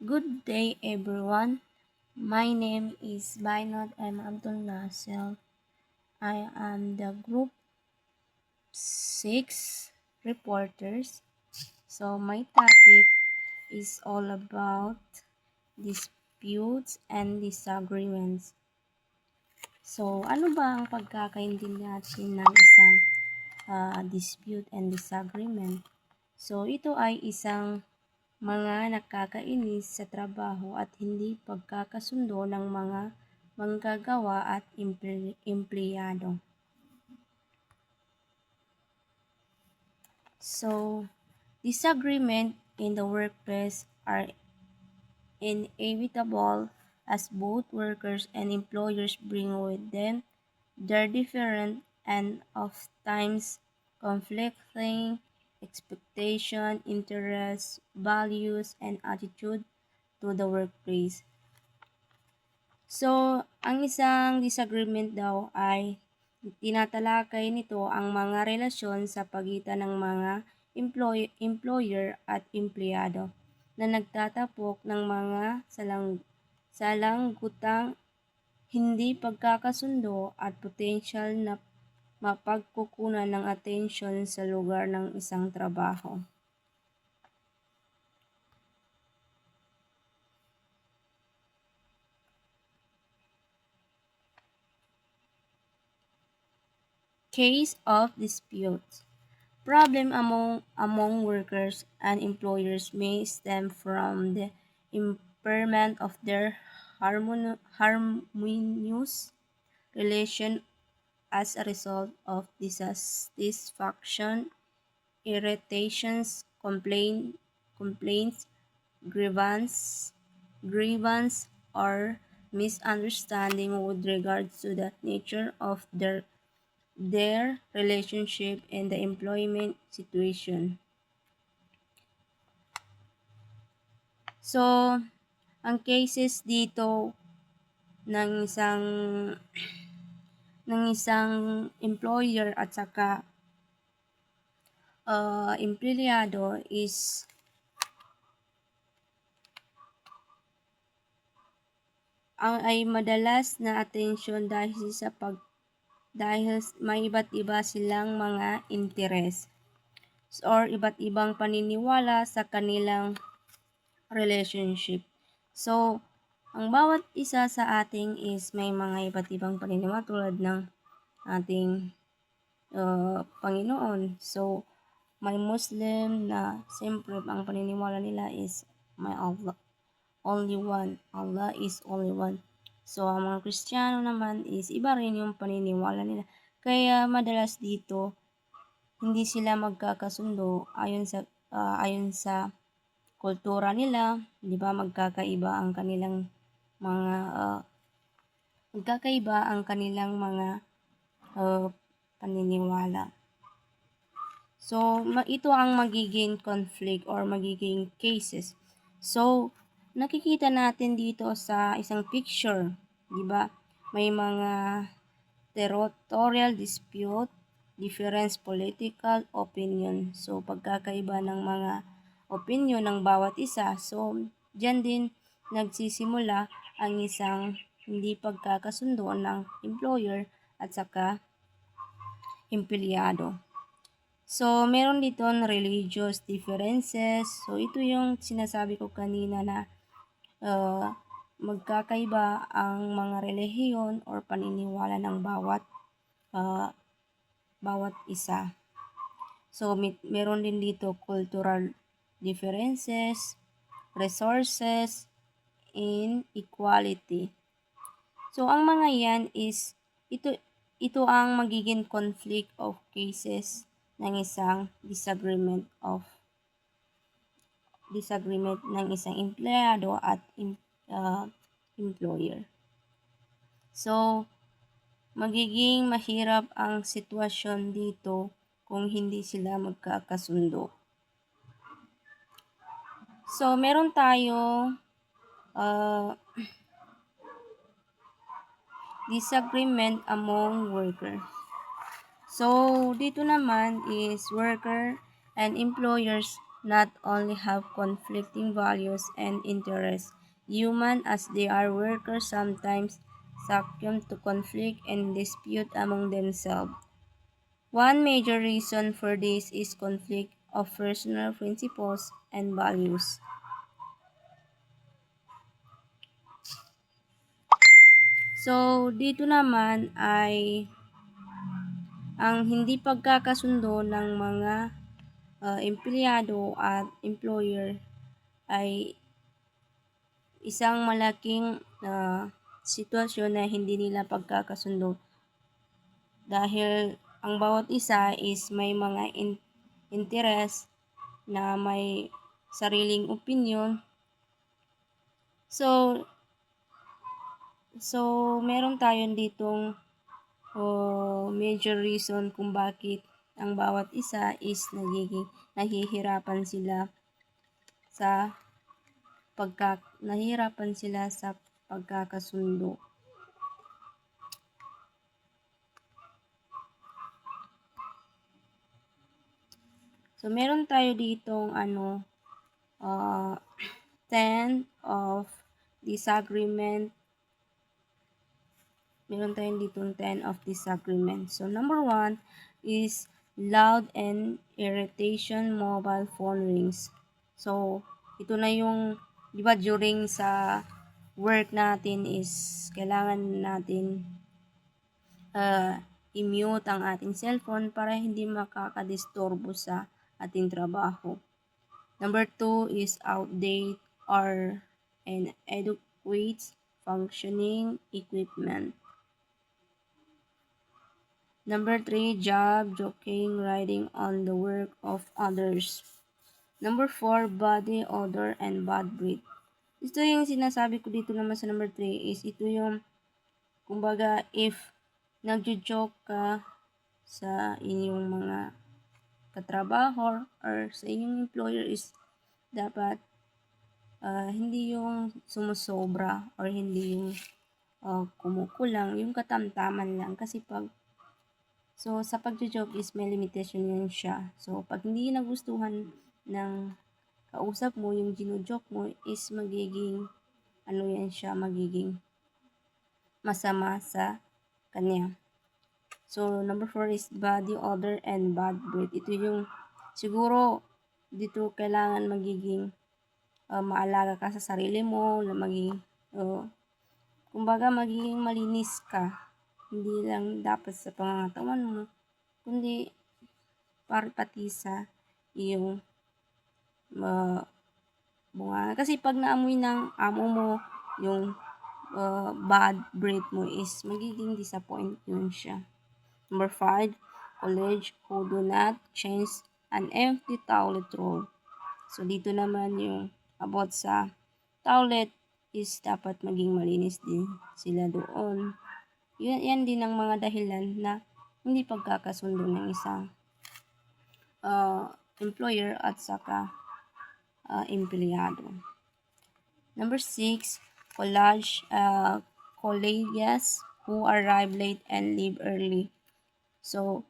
Good day, everyone. My name is Bainat M. Abdul Nasser. I am the Group 6 reporters. So, my topic is all about disputes and disagreements. So, ano ba ang pagkakaintindi natin ng isang dispute and disagreement? So, ito ay isang mga nakakainis sa trabaho at hindi pagkakasundo ng mga manggagawa at empleyado. So, disagreement in the workplace are inevitable as both workers and employers bring with them their different and oftentimes conflicting expectation, interests, values, and attitude to the workplace. So, ang isang disagreement daw ay tinatalakay nito ang mga relasyon sa pagitan ng mga employer at empleyado na nagtatapok ng mga salanggutang hindi pagkakasundo at potensyal na mapagkukunan ng atensyon sa lugar ng isang trabaho. Case of dispute. Problem among workers and employers may stem from the impairment of their harmonious relation as a result of dissatisfaction, irritations, complaints, grievance, or misunderstanding with regards to the nature of their relationship and the employment situation. So, ang cases dito ng isang employer at saka empleyado is ay madalas na atensyon dahil may iba't iba silang mga interes or iba't ibang paniniwala sa kanilang relationship. So, ang bawat isa sa ating is may mga iba't ibang paniniwala tulad ng ating Panginoon. So, may Muslim na siyempre ang paniniwala nila is may Allah, only one. Allah is only one. So, ang mga Kristiyano naman is iba rin yung paniniwala nila. Kaya madalas dito, hindi sila magkakasundo ayon sa kultura nila, 'di ba? Magkakaiba ang kanilang mga paniniwala. So, ito ang magiging conflict or magiging cases. So, nakikita natin dito sa isang picture, 'di ba? May mga territorial dispute, difference political opinion. So, pagkakaiba ng mga opinion ng bawat isa. So, diyan din nagsisimula ang isang hindi pagkakasundo ng employer at saka empleyado. So, meron dito religious differences. So, ito yung sinasabi ko kanina na magkakaiba ang mga relihiyon or paniniwala ng bawat isa. So, meron din dito cultural differences, resources, inequality. So, ang mga yan is, ito ang magiging conflict of cases ng isang disagreement ng isang empleyado at employer. So, magiging mahirap ang sitwasyon dito kung hindi sila magkakasundo. So, meron tayo disagreement among workers. So, dito naman is worker and employers not only have conflicting values and interests. Human as they are, workers sometimes succumb to conflict and dispute among themselves. One major reason for this is conflict of personal principles and values. So, dito naman ay ang hindi pagkakasundo ng mga empleyado at employer ay isang malaking sitwasyon na hindi nila pagkakasundo dahil ang bawat isa is may mga interes na may sariling opinyon. So, meron tayong ditong major reason kung bakit ang bawat isa is nahihirapan sila sa pagkakasundo. So, meron tayo ditong 10 of disagreement. Meron tayong ditong 10 of disagreement. So, number 1 is loud and irritation mobile phone rings. So, ito na yung, di ba, during sa work natin is kailangan natin i-mute ang ating cellphone para hindi makakadisturbo sa ating trabaho. Number 2 is outdated or inadequate functioning equipment. Number 3, job joking, riding on the work of others. Number 4, body odor and bad breath. Ito yung sinasabi ko dito naman sa number 3 is ito yung, kumbaga, if nagjo-joke ka sa inyong mga katrabaho or sa inyong employer is dapat hindi yung sumusobra or hindi yung kumukulang, yung katamtaman lang. Kasi sa pagjo-joke is may limitation yan siya. So, pag hindi nagustuhan ng kausap mo, yung gino-joke mo is magiging, magiging masama sa kanya. So, number 4 is body odor and bad breath. Ito yung, siguro, dito kailangan magiging maalaga ka sa sarili mo, magiging, kumbaga magiging malinis ka. Hindi lang dapat sa pangangatawan mo, kundi pati sa iyong bunga. Kasi pag naamoy ng amo mo yung bad breath mo is magiging disappoint yun siya. Number 5, college who do not change an empty toilet roll. So, dito naman yung about sa toilet is dapat maging malinis din sila doon. Yan din ang mga dahilan na hindi pagkakasundo ng isang employer at saka empleyado. Number 6, colleagues who arrive late and leave early. So,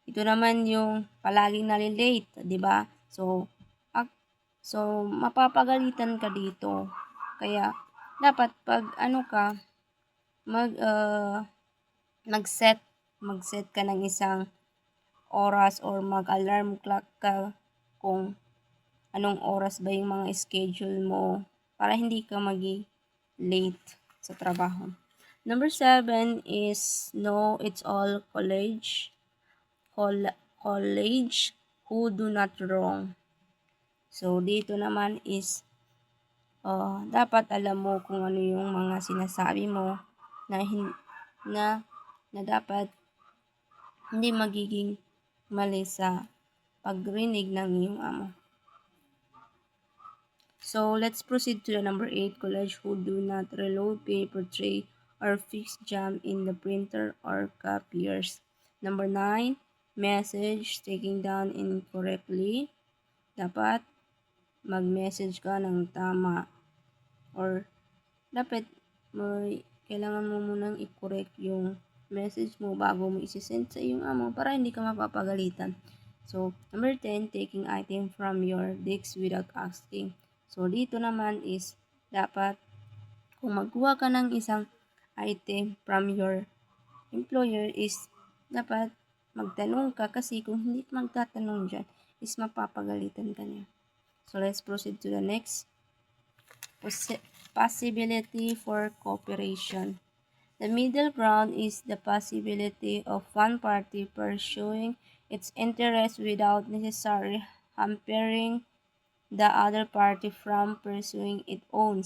ito naman yung palaging nalilate, di ba? So, mapapagalitan ka dito. Kaya, dapat pag mag-set ka ng isang oras or mag-alarm clock ka kung anong oras ba yung mga schedule mo para hindi ka late sa trabaho. Number 7 is know it's all college who do not wrong. So, dito naman is dapat alam mo kung ano yung mga sinasabi mo na dapat hindi magiging mali sa pagrinig ng iyong amo. So, let's proceed to the number 8, college who do not reload paper tray or fix jam in the printer or copiers. Number 9, message taking down incorrectly. Dapat mag-message ka ng tama or dapat kailangan mo munang i-correct yung message mo bago mo isi-send sa iyong amo para hindi ka mapapagalitan. So, number 10, taking item from your desk without asking. So, dito naman is dapat kung magkuha ka ng isang item from your employer is dapat magtanong ka kasi kung hindi ka magtatanong dyan is mapapagalitan ka niya. So, let's proceed to the next. Possibility for cooperation. The middle ground is the possibility of one party pursuing its interests without necessarily hampering the other party from pursuing its own.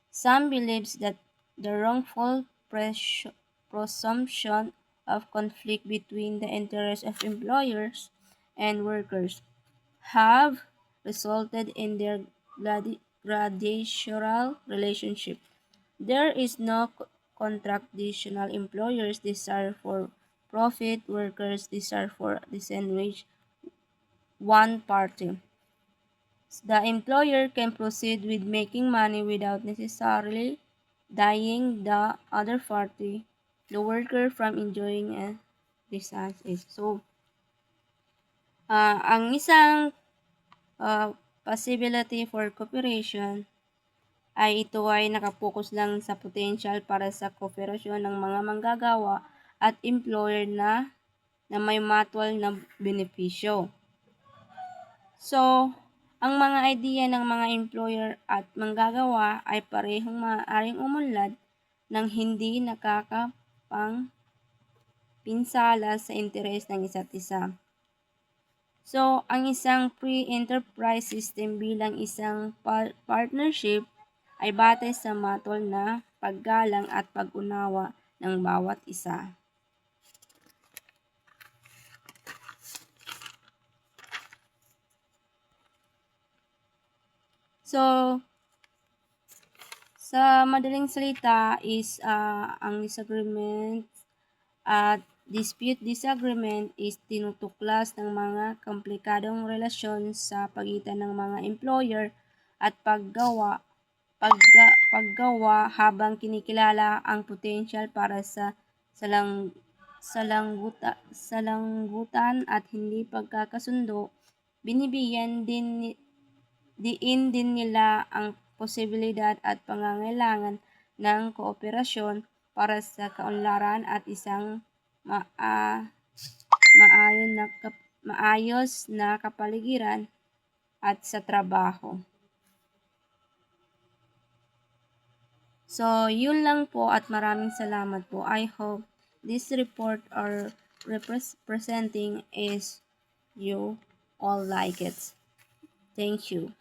Some believes that the wrongful presumption of conflict between the interests of employers and workers have resulted in their gradational relationship. There is no contradictional employers' desire for profit, workers' desire for decent wage, one party. The employer can proceed with making money without necessarily dying the other party, the worker, from enjoying a disadvantage. So, ang isang possibility for cooperation ay ito ay nakapokus lang sa potential para sa kooperasyon ng mga manggagawa at employer na may mutual na benepisyo. So, ang mga idea ng mga employer at manggagawa ay parehong maaaring umunlad ng hindi nakakapangpinsala sa interes ng isa't isa. So, ang isang free enterprise system bilang isang partnership ay batay sa matol na paggalang at pag-unawa ng bawat isa. So, sa madaling salita is ang disagreement at dispute disagreement is tinutuklas ng mga komplikadong relasyon sa pagitan ng mga employer at paggawa habang kinikilala ang potential para sa salanggutan at hindi pagkakasundo, binibigyan diin din nila ang posibilidad at pangangailangan ng kooperasyon para sa kaunlaran at isang maayos na kapaligiran at sa trabaho. So, yun lang po at maraming salamat po. I hope this report or representing is you all like it. Thank you.